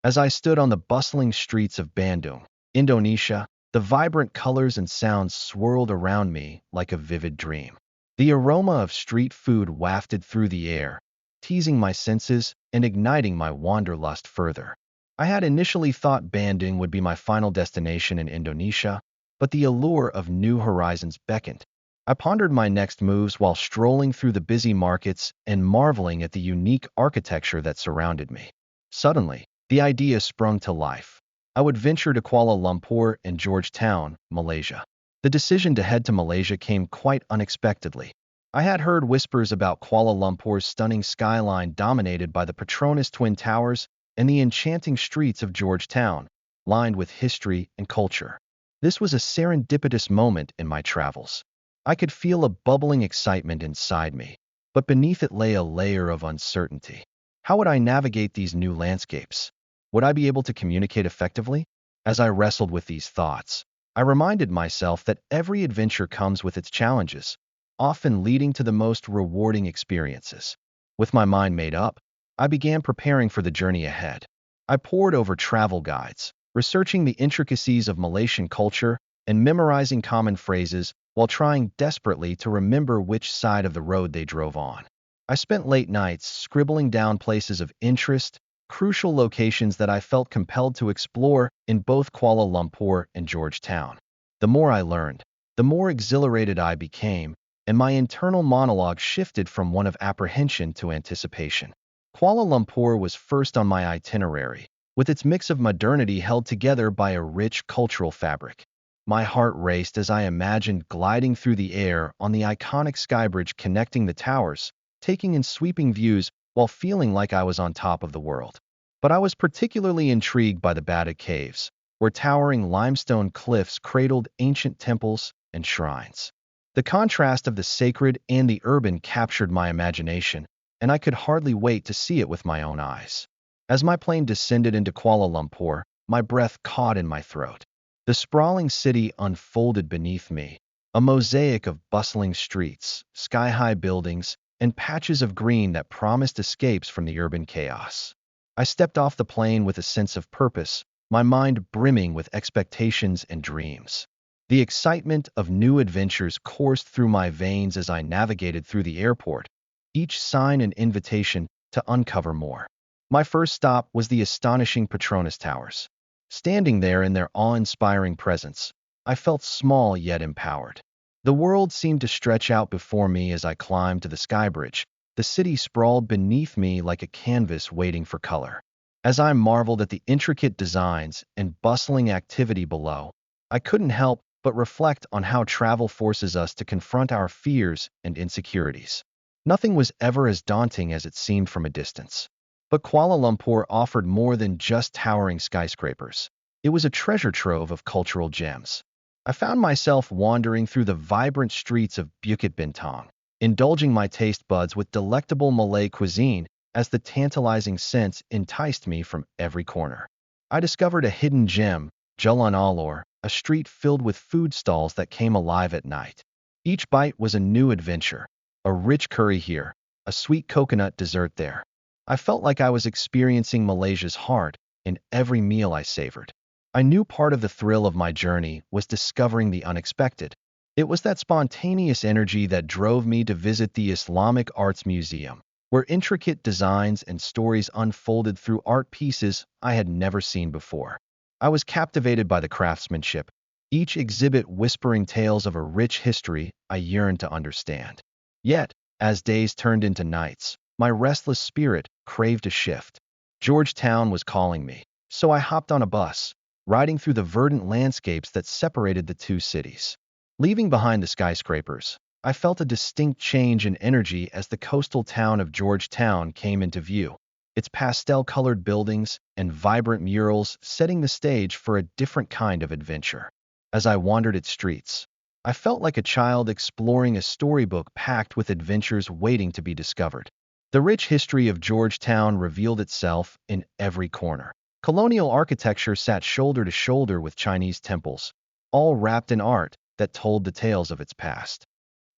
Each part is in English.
As I stood on the bustling streets of Bandung, Indonesia, the vibrant colors and sounds swirled around me like a vivid dream. The aroma of street food wafted through the air, teasing my senses and igniting my wanderlust further. I had initially thought Bandung would be my final destination in Indonesia, but the allure of new horizons beckoned. I pondered my next moves while strolling through the busy markets and marveling at the unique architecture that surrounded me. Suddenly, the idea sprung to life. I would venture to Kuala Lumpur and Georgetown, Malaysia. The decision to head to Malaysia came quite unexpectedly. I had heard whispers about Kuala Lumpur's stunning skyline dominated by the Petronas Twin Towers and the enchanting streets of Georgetown, lined with history and culture. This was a serendipitous moment in my travels. I could feel a bubbling excitement inside me, but beneath it lay a layer of uncertainty. How would I navigate these new landscapes? Would I be able to communicate effectively? As I wrestled with these thoughts, I reminded myself that every adventure comes with its challenges, often leading to the most rewarding experiences. With my mind made up, I began preparing for the journey ahead. I pored over travel guides, researching the intricacies of Malaysian culture and memorizing common phrases while trying desperately to remember which side of the road they drove on. I spent late nights scribbling down places of interest, crucial locations that I felt compelled to explore in both Kuala Lumpur and Georgetown. The more I learned, the more exhilarated I became, and my internal monologue shifted from one of apprehension to anticipation. Kuala Lumpur was first on my itinerary, with its mix of modernity held together by a rich cultural fabric. My heart raced as I imagined gliding through the air on the iconic skybridge connecting the towers, taking in sweeping views while feeling like I was on top of the world. But I was particularly intrigued by the Bada Caves, where towering limestone cliffs cradled ancient temples and shrines. The contrast of the sacred and the urban captured my imagination, and I could hardly wait to see it with my own eyes. As my plane descended into Kuala Lumpur, my breath caught in my throat. The sprawling city unfolded beneath me, a mosaic of bustling streets, sky-high buildings, and patches of green that promised escapes from the urban chaos. I stepped off the plane with a sense of purpose, my mind brimming with expectations and dreams. The excitement of new adventures coursed through my veins as I navigated through the airport, each sign an invitation to uncover more. My first stop was the astonishing Petronas Towers. Standing there in their awe-inspiring presence, I felt small yet empowered. The world seemed to stretch out before me as I climbed to the skybridge. The city sprawled beneath me like a canvas waiting for color. As I marveled at the intricate designs and bustling activity below, I couldn't help but reflect on how travel forces us to confront our fears and insecurities. Nothing was ever as daunting as it seemed from a distance. But Kuala Lumpur offered more than just towering skyscrapers. It was a treasure trove of cultural gems. I found myself wandering through the vibrant streets of Bukit Bintang, indulging my taste buds with delectable Malay cuisine as the tantalizing scents enticed me from every corner. I discovered a hidden gem, Jalan Alor, a street filled with food stalls that came alive at night. Each bite was a new adventure, a rich curry here, a sweet coconut dessert there. I felt like I was experiencing Malaysia's heart in every meal I savored. I knew part of the thrill of my journey was discovering the unexpected. It was that spontaneous energy that drove me to visit the Islamic Arts Museum, where intricate designs and stories unfolded through art pieces I had never seen before. I was captivated by the craftsmanship, each exhibit whispering tales of a rich history I yearned to understand. Yet, as days turned into nights, my restless spirit craved a shift. Georgetown was calling me, so I hopped on a bus, riding through the verdant landscapes that separated the two cities. Leaving behind the skyscrapers, I felt a distinct change in energy as the coastal town of Georgetown came into view, its pastel-colored buildings and vibrant murals setting the stage for a different kind of adventure. As I wandered its streets, I felt like a child exploring a storybook packed with adventures waiting to be discovered. The rich history of Georgetown revealed itself in every corner. Colonial architecture sat shoulder to shoulder with Chinese temples, all wrapped in art that told the tales of its past.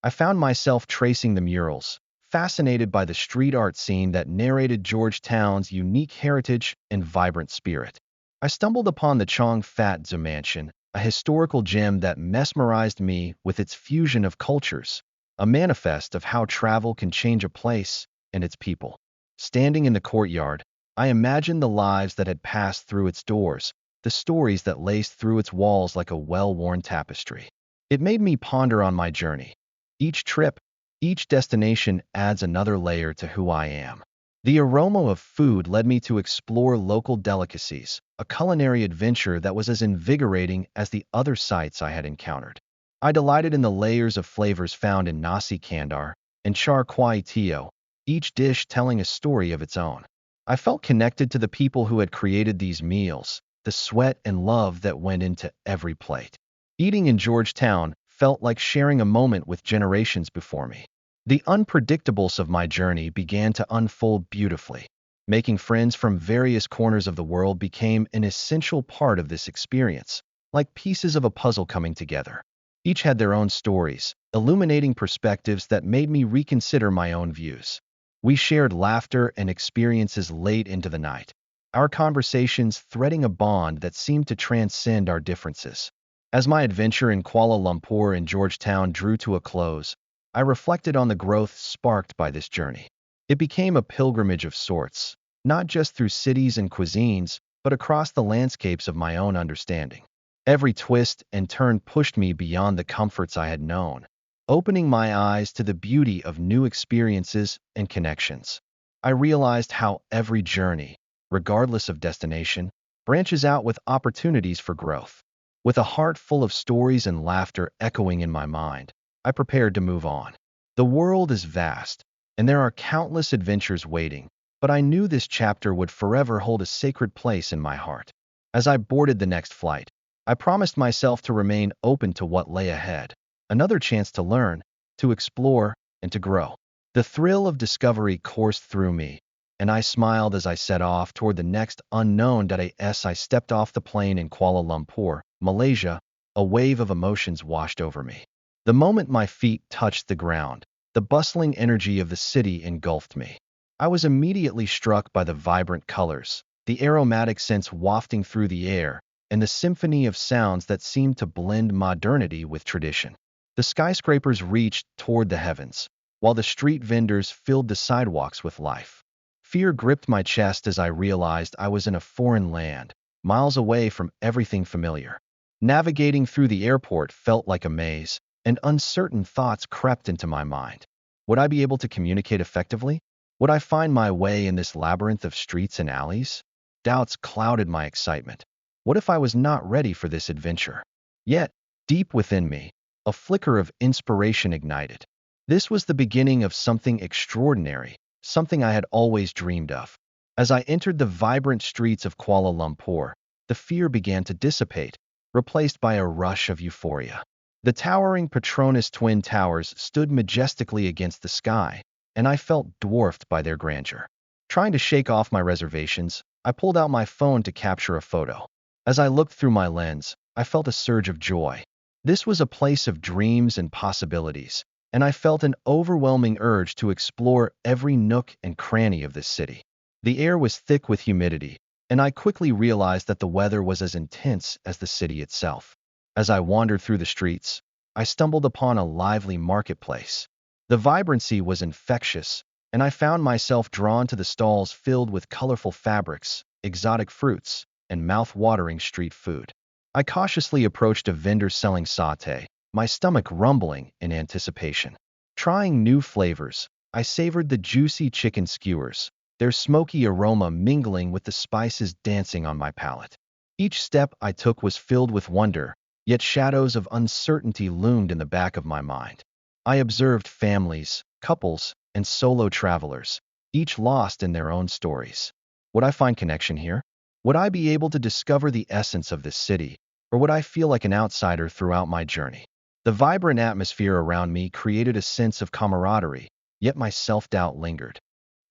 I found myself tracing the murals, fascinated by the street art scene that narrated Georgetown's unique heritage and vibrant spirit. I stumbled upon the Chong Fat Tzu Mansion, a historical gem that mesmerized me with its fusion of cultures, a manifest of how travel can change a place and its people. Standing in the courtyard, I imagined the lives that had passed through its doors, the stories that laced through its walls like a well-worn tapestry. It made me ponder on my journey. Each trip, each destination adds another layer to who I am. The aroma of food led me to explore local delicacies, a culinary adventure that was as invigorating as the other sights I had encountered. I delighted in the layers of flavors found in nasi kandar and char kway teow, each dish telling a story of its own. I felt connected to the people who had created these meals, the sweat and love that went into every plate. Eating in Georgetown felt like sharing a moment with generations before me. The unpredictables of my journey began to unfold beautifully. Making friends from various corners of the world became an essential part of this experience, like pieces of a puzzle coming together. Each had their own stories, illuminating perspectives that made me reconsider my own views. We shared laughter and experiences late into the night, our conversations threading a bond that seemed to transcend our differences. As my adventure in Kuala Lumpur and Georgetown drew to a close, I reflected on the growth sparked by this journey. It became a pilgrimage of sorts, not just through cities and cuisines, but across the landscapes of my own understanding. Every twist and turn pushed me beyond the comforts I had known, opening my eyes to the beauty of new experiences and connections. I realized how every journey, regardless of destination, branches out with opportunities for growth. With a heart full of stories and laughter echoing in my mind, I prepared to move on. The world is vast, and there are countless adventures waiting, but I knew this chapter would forever hold a sacred place in my heart. As I boarded the next flight, I promised myself to remain open to what lay ahead, another chance to learn, to explore, and to grow. The thrill of discovery coursed through me, and I smiled as I set off toward the next unknown. As I stepped off the plane in Kuala Lumpur, Malaysia, a wave of emotions washed over me. The moment my feet touched the ground, the bustling energy of the city engulfed me. I was immediately struck by the vibrant colors, the aromatic scents wafting through the air, and the symphony of sounds that seemed to blend modernity with tradition. The skyscrapers reached toward the heavens, while the street vendors filled the sidewalks with life. Fear gripped my chest as I realized I was in a foreign land, miles away from everything familiar. Navigating through the airport felt like a maze, and uncertain thoughts crept into my mind. Would I be able to communicate effectively? Would I find my way in this labyrinth of streets and alleys? Doubts clouded my excitement. What if I was not ready for this adventure? Yet, deep within me, a flicker of inspiration ignited. This was the beginning of something extraordinary, something I had always dreamed of. As I entered the vibrant streets of Kuala Lumpur, the fear began to dissipate, replaced by a rush of euphoria. The towering Petronas Twin Towers stood majestically against the sky, and I felt dwarfed by their grandeur. Trying to shake off my reservations, I pulled out my phone to capture a photo. As I looked through my lens, I felt a surge of joy. This was a place of dreams and possibilities, and I felt an overwhelming urge to explore every nook and cranny of this city. The air was thick with humidity, and I quickly realized that the weather was as intense as the city itself. As I wandered through the streets, I stumbled upon a lively marketplace. The vibrancy was infectious, and I found myself drawn to the stalls filled with colorful fabrics, exotic fruits, and mouth-watering street food. I cautiously approached a vendor selling satay, my stomach rumbling in anticipation. Trying new flavors, I savored the juicy chicken skewers, their smoky aroma mingling with the spices dancing on my palate. Each step I took was filled with wonder, yet shadows of uncertainty loomed in the back of my mind. I observed families, couples, and solo travelers, each lost in their own stories. Would I find connection here? Would I be able to discover the essence of this city, or would I feel like an outsider throughout my journey? The vibrant atmosphere around me created a sense of camaraderie, yet my self-doubt lingered.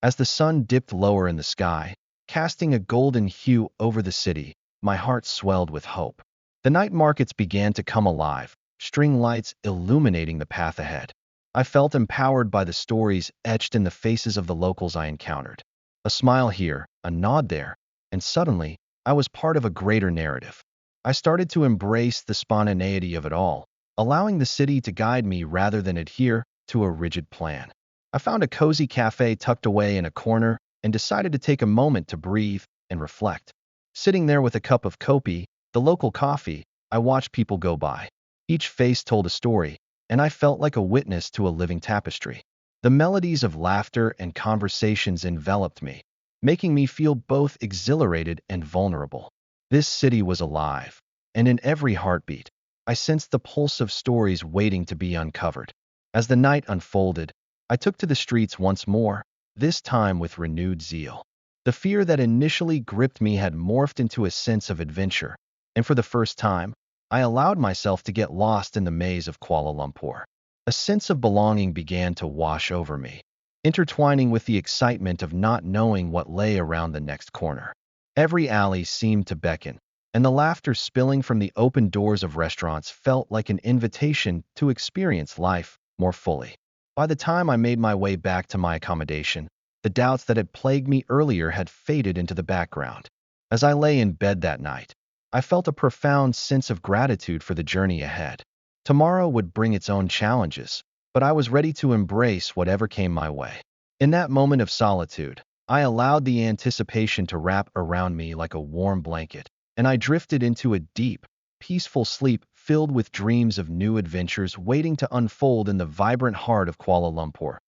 As the sun dipped lower in the sky, casting a golden hue over the city, my heart swelled with hope. The night markets began to come alive, string lights illuminating the path ahead. I felt empowered by the stories etched in the faces of the locals I encountered. A smile here, a nod there, and suddenly, I was part of a greater narrative. I started to embrace the spontaneity of it all, allowing the city to guide me rather than adhere to a rigid plan. I found a cozy cafe tucked away in a corner and decided to take a moment to breathe and reflect. Sitting there with a cup of kopi, the local coffee, I watched people go by. Each face told a story, and I felt like a witness to a living tapestry. The melodies of laughter and conversations enveloped me, making me feel both exhilarated and vulnerable. This city was alive, and in every heartbeat, I sensed the pulse of stories waiting to be uncovered. As the night unfolded, I took to the streets once more, this time with renewed zeal. The fear that initially gripped me had morphed into a sense of adventure, and for the first time, I allowed myself to get lost in the maze of Kuala Lumpur. A sense of belonging began to wash over me, intertwining with the excitement of not knowing what lay around the next corner. Every alley seemed to beckon, and the laughter spilling from the open doors of restaurants felt like an invitation to experience life more fully. By the time I made my way back to my accommodation, the doubts that had plagued me earlier had faded into the background. As I lay in bed that night, I felt a profound sense of gratitude for the journey ahead. Tomorrow would bring its own challenges, but I was ready to embrace whatever came my way. In that moment of solitude, I allowed the anticipation to wrap around me like a warm blanket, and I drifted into a deep, peaceful sleep filled with dreams of new adventures waiting to unfold in the vibrant heart of Kuala Lumpur.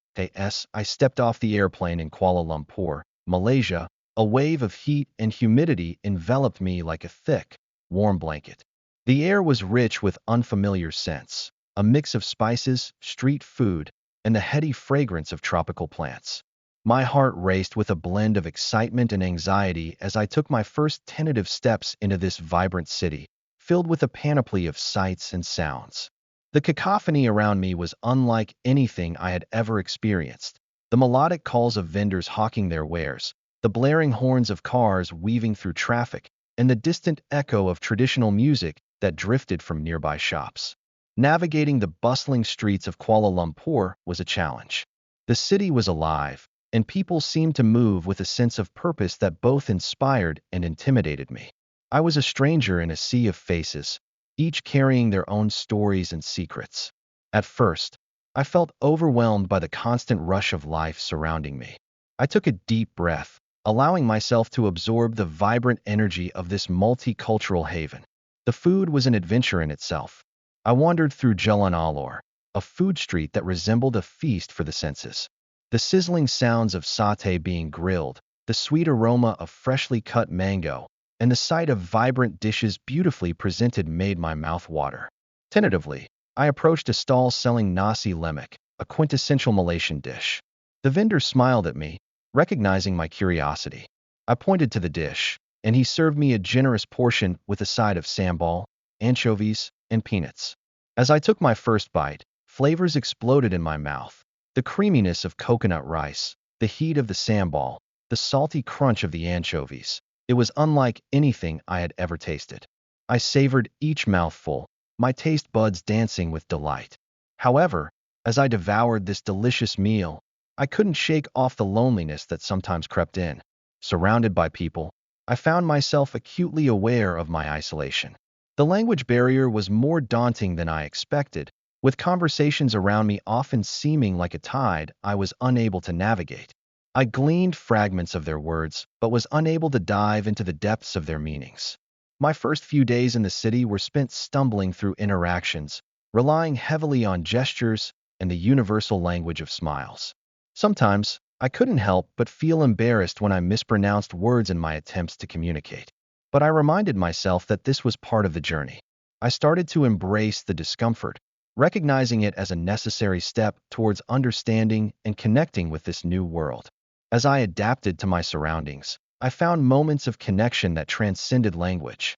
I stepped off the airplane in Kuala Lumpur, Malaysia. A wave of heat and humidity enveloped me like a thick, warm blanket. The air was rich with unfamiliar scents, a mix of spices, street food, and the heady fragrance of tropical plants. My heart raced with a blend of excitement and anxiety as I took my first tentative steps into this vibrant city, filled with a panoply of sights and sounds. The cacophony around me was unlike anything I had ever experienced. The melodic calls of vendors hawking their wares, the blaring horns of cars weaving through traffic, and the distant echo of traditional music that drifted from nearby shops. Navigating the bustling streets of Kuala Lumpur was a challenge. The city was alive, and people seemed to move with a sense of purpose that both inspired and intimidated me. I was a stranger in a sea of faces, each carrying their own stories and secrets. At first, I felt overwhelmed by the constant rush of life surrounding me. I took a deep breath, allowing myself to absorb the vibrant energy of this multicultural haven. The food was an adventure in itself. I wandered through Jalan Alor, a food street that resembled a feast for the senses. The sizzling sounds of satay being grilled, the sweet aroma of freshly cut mango, and the sight of vibrant dishes beautifully presented made my mouth water. Tentatively, I approached a stall selling nasi lemak, a quintessential Malaysian dish. The vendor smiled at me, recognizing my curiosity. I pointed to the dish, and he served me a generous portion with a side of sambal, anchovies, and peanuts. As I took my first bite, flavors exploded in my mouth. The creaminess of coconut rice, the heat of the sambal, the salty crunch of the anchovies. It was unlike anything I had ever tasted. I savored each mouthful, my taste buds dancing with delight. However, as I devoured this delicious meal, I couldn't shake off the loneliness that sometimes crept in. Surrounded by people, I found myself acutely aware of my isolation. The language barrier was more daunting than I expected, with conversations around me often seeming like a tide I was unable to navigate. I gleaned fragments of their words, but was unable to dive into the depths of their meanings. My first few days in the city were spent stumbling through interactions, relying heavily on gestures and the universal language of smiles. Sometimes, I couldn't help but feel embarrassed when I mispronounced words in my attempts to communicate. But I reminded myself that this was part of the journey. I started to embrace the discomfort, recognizing it as a necessary step towards understanding and connecting with this new world. As I adapted to my surroundings, I found moments of connection that transcended language.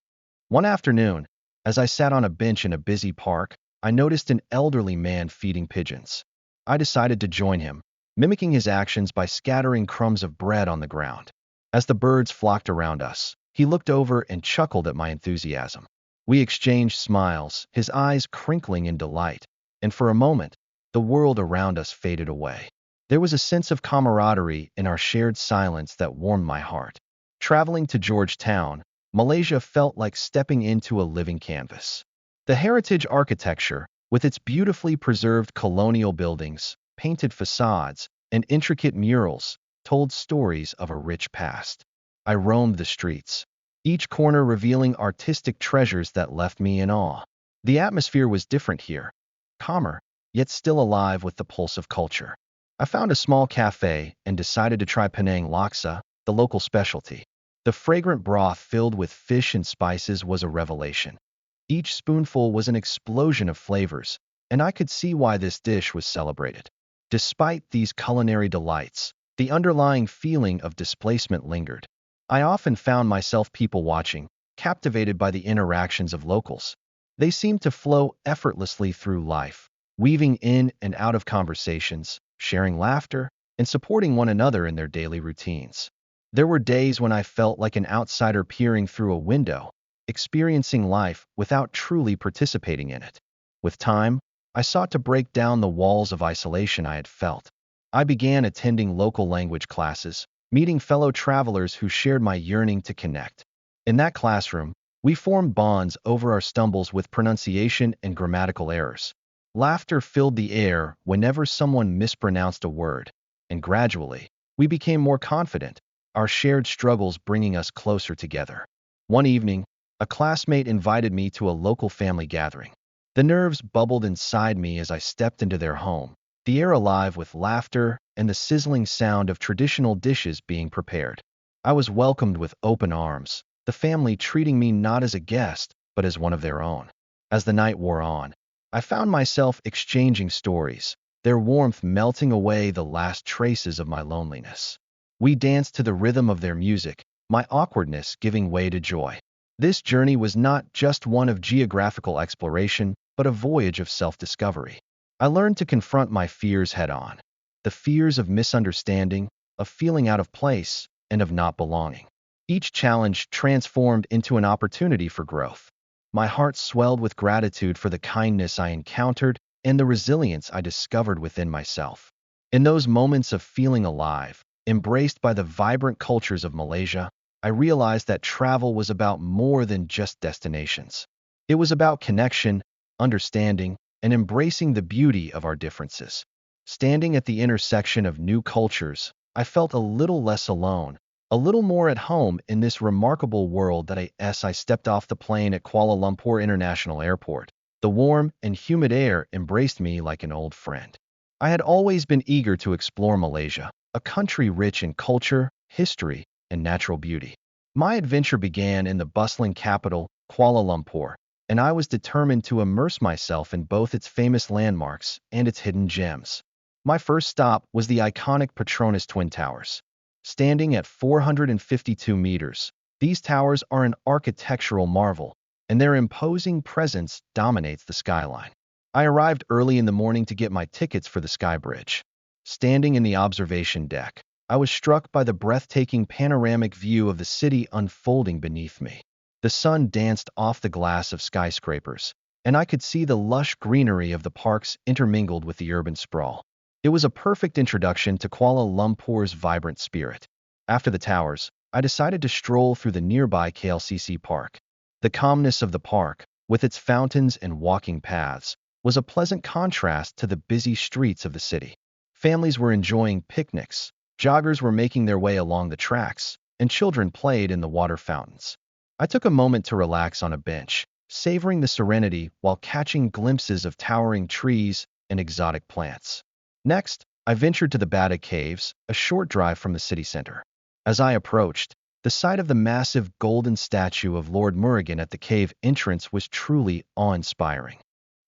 One afternoon, as I sat on a bench in a busy park, I noticed an elderly man feeding pigeons. I decided to join him, mimicking his actions by scattering crumbs of bread on the ground. As the birds flocked around us, he looked over and chuckled at my enthusiasm. We exchanged smiles, his eyes crinkling in delight, and for a moment, the world around us faded away. There was a sense of camaraderie in our shared silence that warmed my heart. Traveling to Georgetown, Malaysia felt like stepping into a living canvas. The heritage architecture, with its beautifully preserved colonial buildings, painted facades, and intricate murals, told stories of a rich past. I roamed the streets, each corner revealing artistic treasures that left me in awe. The atmosphere was different here, calmer, yet still alive with the pulse of culture. I found a small cafe and decided to try Penang laksa, the local specialty. The fragrant broth filled with fish and spices was a revelation. Each spoonful was an explosion of flavors, and I could see why this dish was celebrated. Despite these culinary delights, the underlying feeling of displacement lingered. I often found myself people watching, captivated by the interactions of locals. They seemed to flow effortlessly through life, weaving in and out of conversations, sharing laughter, and supporting one another in their daily routines. There were days when I felt like an outsider peering through a window, experiencing life without truly participating in it. With time, I sought to break down the walls of isolation I had felt. I began attending local language classes, meeting fellow travelers who shared my yearning to connect. In that classroom, we formed bonds over our stumbles with pronunciation and grammatical errors. Laughter filled the air whenever someone mispronounced a word, and gradually, we became more confident, our shared struggles bringing us closer together. One evening, a classmate invited me to a local family gathering. The nerves bubbled inside me as I stepped into their home, the air alive with laughter and the sizzling sound of traditional dishes being prepared. I was welcomed with open arms, the family treating me not as a guest, but as one of their own. As the night wore on, I found myself exchanging stories, their warmth melting away the last traces of my loneliness. We danced to the rhythm of their music, my awkwardness giving way to joy. This journey was not just one of geographical exploration, but a voyage of self-discovery. I learned to confront my fears head-on. The fears of misunderstanding, of feeling out of place, and of not belonging. Each challenge transformed into an opportunity for growth. My heart swelled with gratitude for the kindness I encountered and the resilience I discovered within myself. In those moments of feeling alive, embraced by the vibrant cultures of Malaysia, I realized that travel was about more than just destinations. It was about connection, understanding, and embracing the beauty of our differences. Standing at the intersection of new cultures, I felt a little less alone, a little more at home in this remarkable world that I stepped off the plane at Kuala Lumpur International Airport. The warm and humid air embraced me like an old friend. I had always been eager to explore Malaysia, a country rich in culture, history, and natural beauty. My adventure began in the bustling capital, Kuala Lumpur, and I was determined to immerse myself in both its famous landmarks and its hidden gems. My first stop was the iconic Petronas Twin Towers. Standing at 452 meters, these towers are an architectural marvel, and their imposing presence dominates the skyline. I arrived early in the morning to get my tickets for the Sky Bridge. Standing in the observation deck, I was struck by the breathtaking panoramic view of the city unfolding beneath me. The sun danced off the glass of skyscrapers, and I could see the lush greenery of the parks intermingled with the urban sprawl. It was a perfect introduction to Kuala Lumpur's vibrant spirit. After the towers, I decided to stroll through the nearby KLCC Park. The calmness of the park, with its fountains and walking paths, was a pleasant contrast to the busy streets of the city. Families were enjoying picnics, joggers were making their way along the tracks, and children played in the water fountains. I took a moment to relax on a bench, savoring the serenity while catching glimpses of towering trees and exotic plants. Next, I ventured to the Bada Caves, a short drive from the city center. As I approached, the sight of the massive golden statue of Lord Murugan at the cave entrance was truly awe-inspiring.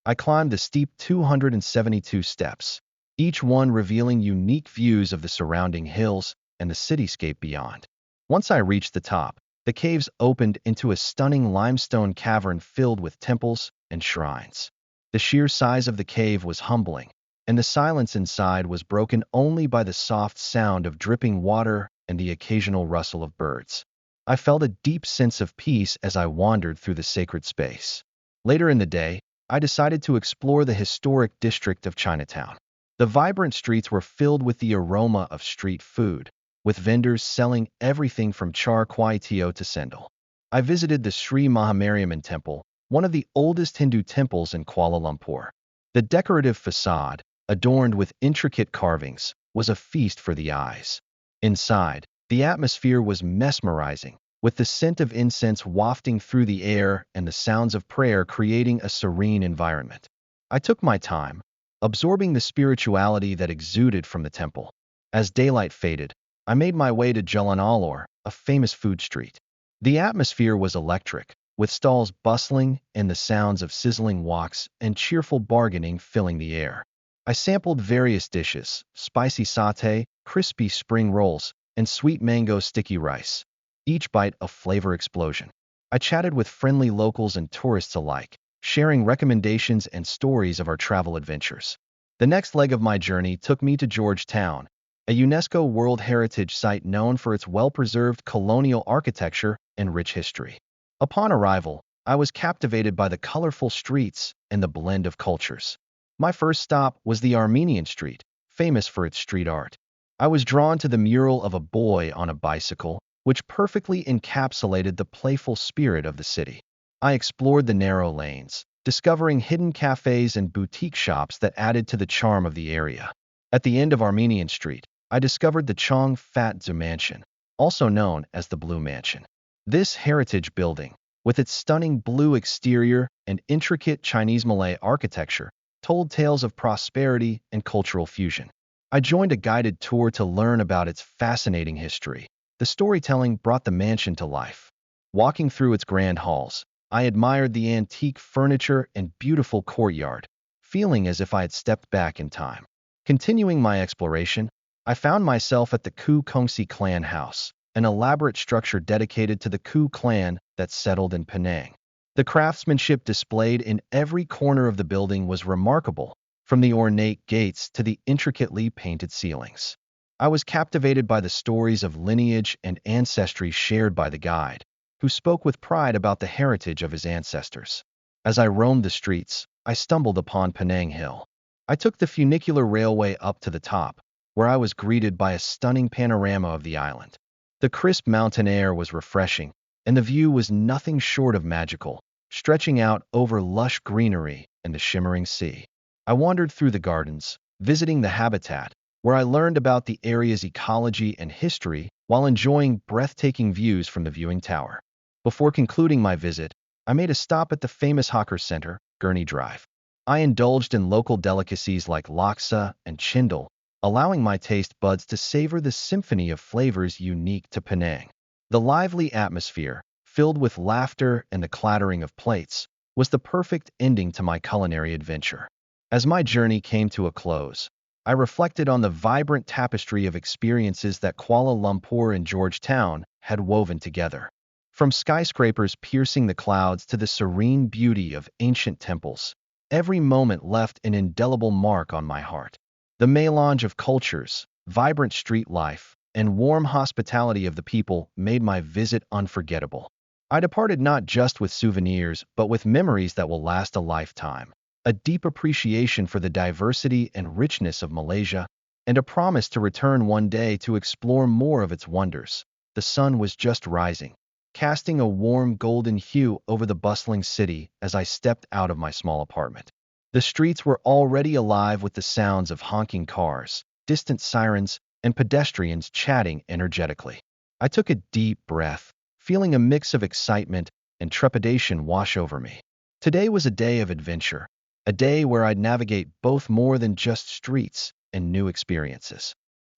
I climbed the steep 272 steps, each one revealing unique views of the surrounding hills and the cityscape beyond. Once I reached the top, the caves opened into a stunning limestone cavern filled with temples and shrines. The sheer size of the cave was humbling, and the silence inside was broken only by the soft sound of dripping water and the occasional rustle of birds. I felt a deep sense of peace as I wandered through the sacred space. Later in the day, I decided to explore the historic district of Chinatown. The vibrant streets were filled with the aroma of street food, with vendors selling everything from char kway teow to sendal. I visited the Sri Mahamariamman Temple, one of the oldest Hindu temples in Kuala Lumpur. The decorative facade, adorned with intricate carvings, was a feast for the eyes. Inside, the atmosphere was mesmerizing, with the scent of incense wafting through the air and the sounds of prayer creating a serene environment. I took my time, absorbing the spirituality that exuded from the temple. As daylight faded, I made my way to Jalan Alor, a famous food street. The atmosphere was electric, with stalls bustling and the sounds of sizzling woks and cheerful bargaining filling the air. I sampled various dishes: spicy satay, crispy spring rolls, and sweet mango sticky rice, each bite a flavor explosion. I chatted with friendly locals and tourists alike, sharing recommendations and stories of our travel adventures. The next leg of my journey took me to Georgetown, a UNESCO World Heritage Site known for its well-preserved colonial architecture and rich history. Upon arrival, I was captivated by the colorful streets and the blend of cultures. My first stop was the Armenian Street, famous for its street art. I was drawn to the mural of a boy on a bicycle, which perfectly encapsulated the playful spirit of the city. I explored the narrow lanes, discovering hidden cafes and boutique shops that added to the charm of the area. At the end of Armenian Street, I discovered the Chong Fat Zu Mansion, also known as the Blue Mansion. This heritage building, with its stunning blue exterior and intricate Chinese-Malay architecture, told tales of prosperity and cultural fusion. I joined a guided tour to learn about its fascinating history. The storytelling brought the mansion to life. Walking through its grand halls, I admired the antique furniture and beautiful courtyard, feeling as if I had stepped back in time. Continuing my exploration, I found myself at the Ku Kongsi clan house, an elaborate structure dedicated to the Ku clan that settled in Penang. The craftsmanship displayed in every corner of the building was remarkable, from the ornate gates to the intricately painted ceilings. I was captivated by the stories of lineage and ancestry shared by the guide, who spoke with pride about the heritage of his ancestors. As I roamed the streets, I stumbled upon Penang Hill. I took the funicular railway up to the top, where I was greeted by a stunning panorama of the island. The crisp mountain air was refreshing, and the view was nothing short of magical, stretching out over lush greenery and the shimmering sea. I wandered through the gardens, visiting the habitat, where I learned about the area's ecology and history while enjoying breathtaking views from the viewing tower. Before concluding my visit, I made a stop at the famous hawker center, Gurney Drive. I indulged in local delicacies like laksa and chindal, allowing my taste buds to savor the symphony of flavors unique to Penang. The lively atmosphere, filled with laughter and the clattering of plates, was the perfect ending to my culinary adventure. As my journey came to a close, I reflected on the vibrant tapestry of experiences that Kuala Lumpur and Georgetown had woven together. From skyscrapers piercing the clouds to the serene beauty of ancient temples, every moment left an indelible mark on my heart. The melange of cultures, vibrant street life, and warm hospitality of the people made my visit unforgettable. I departed not just with souvenirs, but with memories that will last a lifetime, a deep appreciation for the diversity and richness of Malaysia, and a promise to return one day to explore more of its wonders. The sun was just rising, casting a warm golden hue over the bustling city as I stepped out of my small apartment. The streets were already alive with the sounds of honking cars, distant sirens, and pedestrians chatting energetically. I took a deep breath, feeling a mix of excitement and trepidation wash over me. Today was a day of adventure, a day where I'd navigate both more than just streets and new experiences.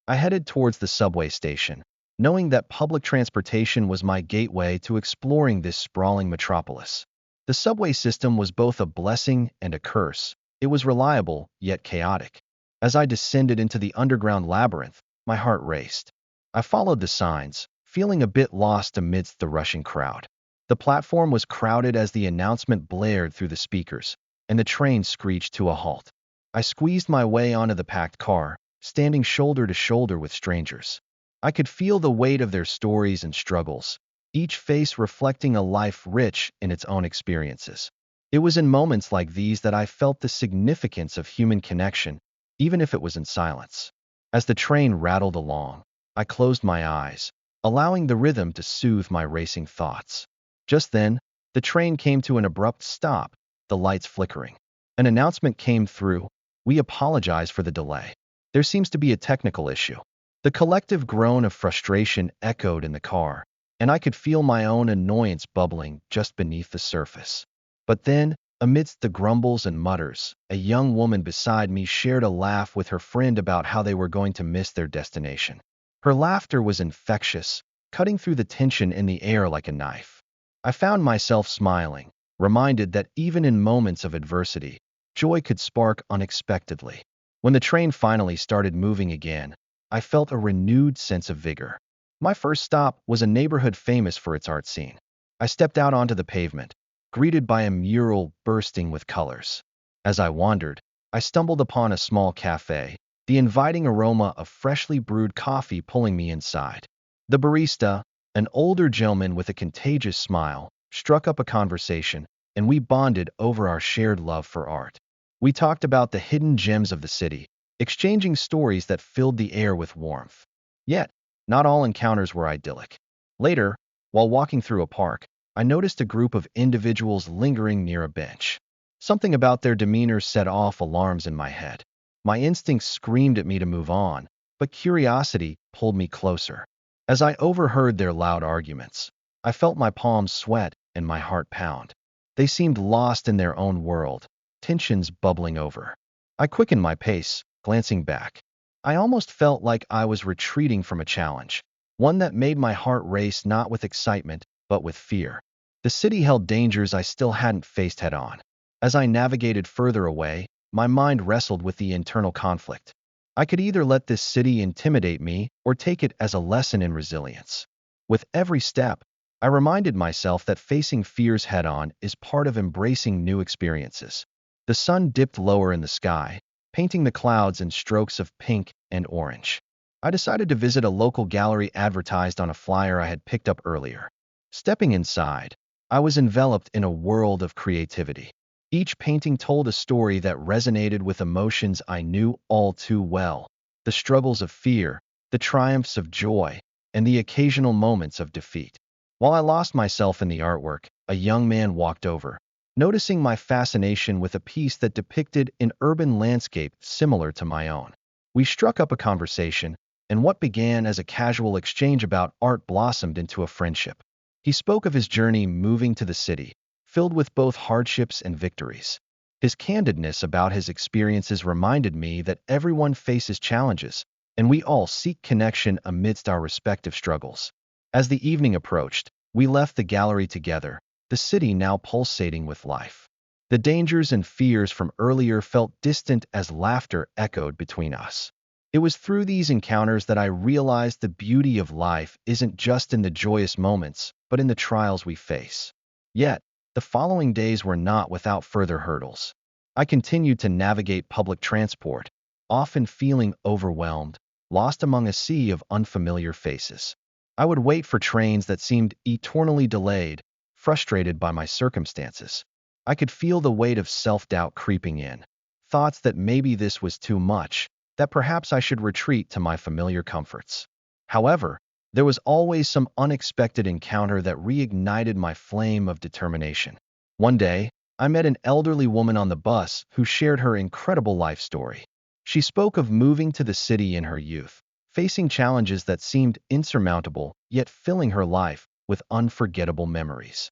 I headed towards the subway station, knowing that public transportation was my gateway to exploring this sprawling metropolis. The subway system was both a blessing and a curse. It was reliable, yet chaotic. As I descended into the underground labyrinth, my heart raced. I followed the signs, feeling a bit lost amidst the rushing crowd. The platform was crowded as the announcement blared through the speakers, and the train screeched to a halt. I squeezed my way onto the packed car, standing shoulder to shoulder with strangers. I could feel the weight of their stories and struggles, each face reflecting a life rich in its own experiences. It was in moments like these that I felt the significance of human connection even if it was in silence. As the train rattled along, I closed my eyes, allowing the rhythm to soothe my racing thoughts. Just then, the train came to an abrupt stop, the lights flickering. An announcement came through. We apologize for the delay. There seems to be a technical issue. The collective groan of frustration echoed in the car, and I could feel my own annoyance bubbling just beneath the surface. But then, amidst the grumbles and mutters, a young woman beside me shared a laugh with her friend about how they were going to miss their destination. Her laughter was infectious, cutting through the tension in the air like a knife. I found myself smiling, reminded that even in moments of adversity, joy could spark unexpectedly. When the train finally started moving again, I felt a renewed sense of vigor. My first stop was a neighborhood famous for its art scene. I stepped out onto the pavement, greeted by a mural bursting with colors. As I wandered, I stumbled upon a small cafe, the inviting aroma of freshly brewed coffee pulling me inside. The barista, an older gentleman with a contagious smile, struck up a conversation, and we bonded over our shared love for art. We talked about the hidden gems of the city, exchanging stories that filled the air with warmth. Yet, not all encounters were idyllic. Later, while walking through a park, I noticed a group of individuals lingering near a bench. Something about their demeanor set off alarms in my head. My instincts screamed at me to move on, but curiosity pulled me closer. As I overheard their loud arguments, I felt my palms sweat and my heart pound. They seemed lost in their own world, tensions bubbling over. I quickened my pace, glancing back. I almost felt like I was retreating from a challenge, one that made my heart race not with excitement, but with fear. The city held dangers I still hadn't faced head-on. As I navigated further away, my mind wrestled with the internal conflict. I could either let this city intimidate me or take it as a lesson in resilience. With every step, I reminded myself that facing fears head-on is part of embracing new experiences. The sun dipped lower in the sky, painting the clouds in strokes of pink and orange. I decided to visit a local gallery advertised on a flyer I had picked up earlier. Stepping inside, I was enveloped in a world of creativity. Each painting told a story that resonated with emotions I knew all too well: the struggles of fear, the triumphs of joy, and the occasional moments of defeat. While I lost myself in the artwork, a young man walked over, noticing my fascination with a piece that depicted an urban landscape similar to my own. We struck up a conversation, and what began as a casual exchange about art blossomed into a friendship. He spoke of his journey moving to the city, filled with both hardships and victories. His candidness about his experiences reminded me that everyone faces challenges, and we all seek connection amidst our respective struggles. As the evening approached, we left the gallery together, the city now pulsating with life. The dangers and fears from earlier felt distant as laughter echoed between us. It was through these encounters that I realized the beauty of life isn't just in the joyous moments, but in the trials we face. Yet, the following days were not without further hurdles. I continued to navigate public transport, often feeling overwhelmed, lost among a sea of unfamiliar faces. I would wait for trains that seemed eternally delayed, frustrated by my circumstances. I could feel the weight of self-doubt creeping in, thoughts that maybe this was too much, that perhaps I should retreat to my familiar comforts. However, there was always some unexpected encounter that reignited my flame of determination. One day, I met an elderly woman on the bus who shared her incredible life story. She spoke of moving to the city in her youth, facing challenges that seemed insurmountable, yet filling her life with unforgettable memories.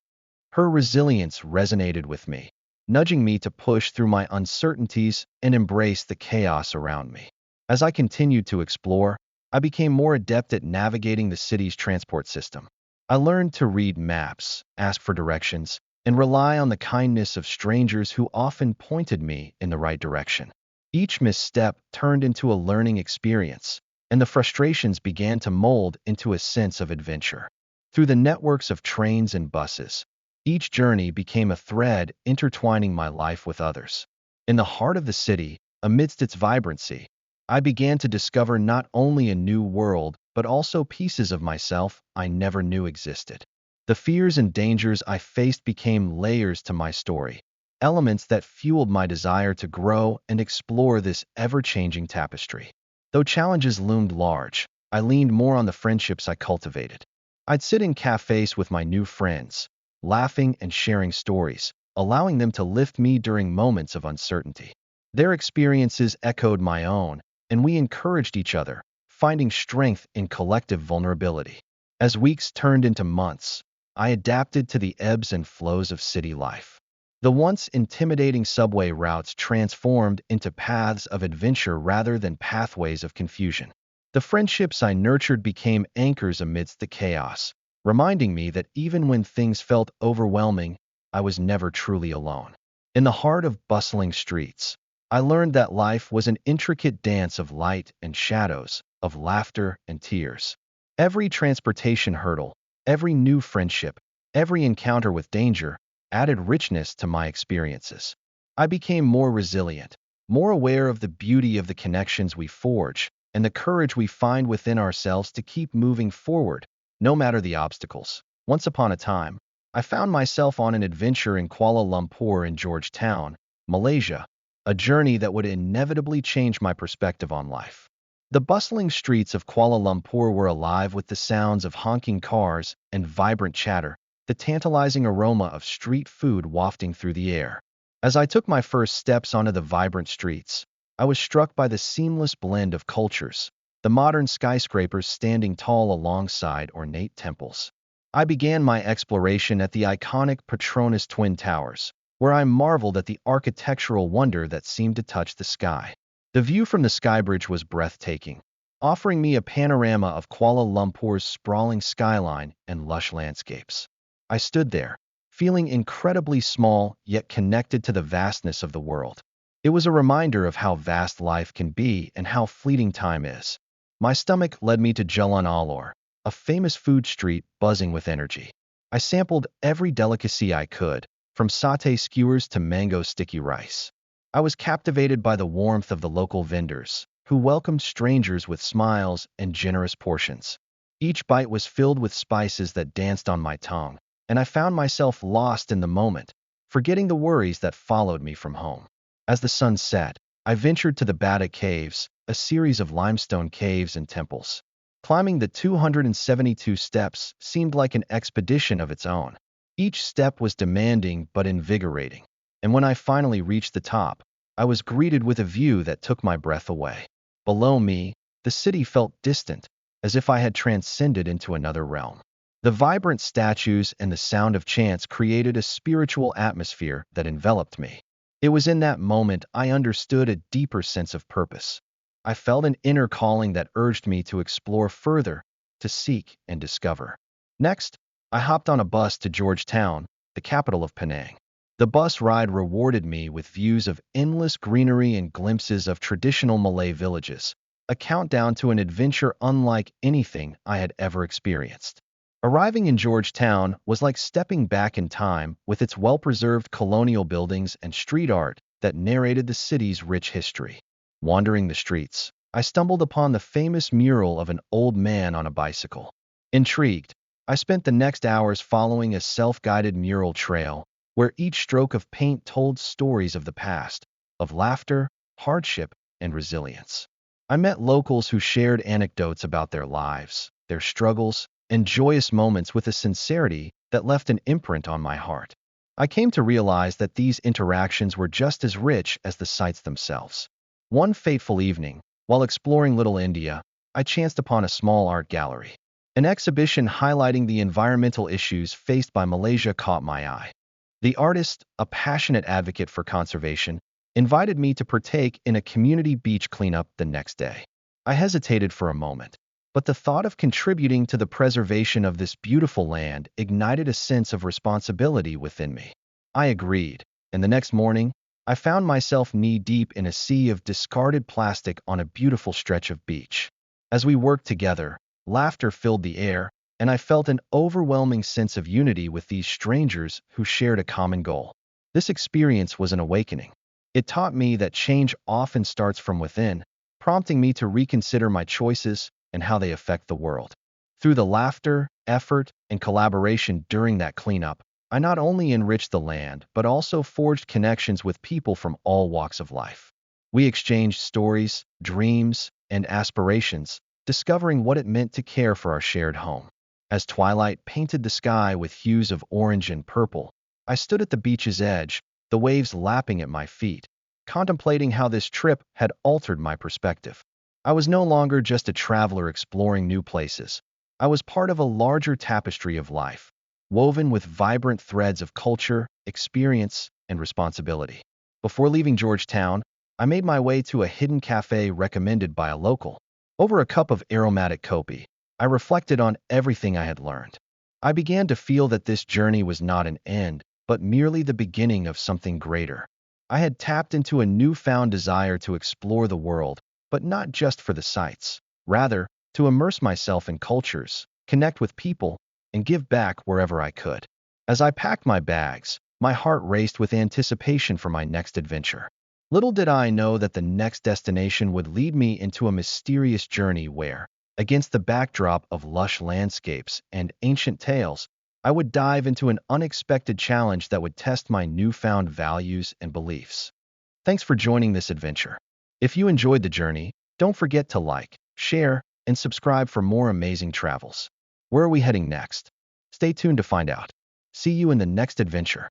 Her resilience resonated with me, nudging me to push through my uncertainties and embrace the chaos around me. As I continued to explore, I became more adept at navigating the city's transport system. I learned to read maps, ask for directions, and rely on the kindness of strangers who often pointed me in the right direction. Each misstep turned into a learning experience, and the frustrations began to mold into a sense of adventure. Through the networks of trains and buses, each journey became a thread intertwining my life with others. In the heart of the city, amidst its vibrancy, I began to discover not only a new world, but also pieces of myself I never knew existed. The fears and dangers I faced became layers to my story, elements that fueled my desire to grow and explore this ever-changing tapestry. Though challenges loomed large, I leaned more on the friendships I cultivated. I'd sit in cafes with my new friends, laughing and sharing stories, allowing them to lift me during moments of uncertainty. Their experiences echoed my own, and we encouraged each other, finding strength in collective vulnerability. As weeks turned into months, I adapted to the ebbs and flows of city life. The once intimidating subway routes transformed into paths of adventure rather than pathways of confusion. The friendships I nurtured became anchors amidst the chaos, reminding me that even when things felt overwhelming, I was never truly alone. In the heart of bustling streets, I learned that life was an intricate dance of light and shadows, of laughter and tears. Every transportation hurdle, every new friendship, every encounter with danger added richness to my experiences. I became more resilient, more aware of the beauty of the connections we forge and the courage we find within ourselves to keep moving forward, no matter the obstacles. Once upon a time, I found myself on an adventure in Kuala Lumpur in Georgetown, Malaysia, a journey that would inevitably change my perspective on life. The bustling streets of Kuala Lumpur were alive with the sounds of honking cars and vibrant chatter, the tantalizing aroma of street food wafting through the air. As I took my first steps onto the vibrant streets, I was struck by the seamless blend of cultures, the modern skyscrapers standing tall alongside ornate temples. I began my exploration at the iconic Petronas Twin Towers, where I marveled at the architectural wonder that seemed to touch the sky. The view from the skybridge was breathtaking, offering me a panorama of Kuala Lumpur's sprawling skyline and lush landscapes. I stood there, feeling incredibly small yet connected to the vastness of the world. It was a reminder of how vast life can be and how fleeting time is. My stomach led me to Jalan Alor, a famous food street buzzing with energy. I sampled every delicacy I could, from satay skewers to mango sticky rice. I was captivated by the warmth of the local vendors, who welcomed strangers with smiles and generous portions. Each bite was filled with spices that danced on my tongue, and I found myself lost in the moment, forgetting the worries that followed me from home. As the sun set, I ventured to the Bada Caves, a series of limestone caves and temples. Climbing the 272 steps seemed like an expedition of its own. Each step was demanding but invigorating, and when I finally reached the top, I was greeted with a view that took my breath away. Below me, the city felt distant, as if I had transcended into another realm. The vibrant statues and the sound of chants created a spiritual atmosphere that enveloped me. It was in that moment I understood a deeper sense of purpose. I felt an inner calling that urged me to explore further, to seek and discover. Next, I hopped on a bus to Georgetown, the capital of Penang. The bus ride rewarded me with views of endless greenery and glimpses of traditional Malay villages, a countdown to an adventure unlike anything I had ever experienced. Arriving in Georgetown was like stepping back in time with its well-preserved colonial buildings and street art that narrated the city's rich history. Wandering the streets, I stumbled upon the famous mural of an old man on a bicycle. Intrigued, I spent the next hours following a self-guided mural trail where each stroke of paint told stories of the past, of laughter, hardship, and resilience. I met locals who shared anecdotes about their lives, their struggles, and joyous moments with a sincerity that left an imprint on my heart. I came to realize that these interactions were just as rich as the sights themselves. One fateful evening, while exploring Little India, I chanced upon a small art gallery. An exhibition highlighting the environmental issues faced by Malaysia caught my eye. The artist, a passionate advocate for conservation, invited me to partake in a community beach cleanup the next day. I hesitated for a moment, but the thought of contributing to the preservation of this beautiful land ignited a sense of responsibility within me. I agreed, and the next morning, I found myself knee-deep in a sea of discarded plastic on a beautiful stretch of beach. As we worked together, laughter filled the air, and I felt an overwhelming sense of unity with these strangers who shared a common goal. This experience was an awakening. It taught me that change often starts from within, prompting me to reconsider my choices and how they affect the world. Through the laughter, effort, and collaboration during that cleanup, I not only enriched the land, but also forged connections with people from all walks of life. We exchanged stories, dreams, and aspirations, discovering what it meant to care for our shared home. As twilight painted the sky with hues of orange and purple, I stood at the beach's edge, the waves lapping at my feet, contemplating how this trip had altered my perspective. I was no longer just a traveler exploring new places. I was part of a larger tapestry of life, woven with vibrant threads of culture, experience, and responsibility. Before leaving Georgetown, I made my way to a hidden cafe recommended by a local. Over a cup of aromatic kopi, I reflected on everything I had learned. I began to feel that this journey was not an end, but merely the beginning of something greater. I had tapped into a newfound desire to explore the world, but not just for the sights. Rather, to immerse myself in cultures, connect with people, and give back wherever I could. As I packed my bags, my heart raced with anticipation for my next adventure. Little did I know that the next destination would lead me into a mysterious journey where, against the backdrop of lush landscapes and ancient tales, I would dive into an unexpected challenge that would test my newfound values and beliefs. Thanks for joining this adventure. If you enjoyed the journey, don't forget to like, share, and subscribe for more amazing travels. Where are we heading next? Stay tuned to find out. See you in the next adventure.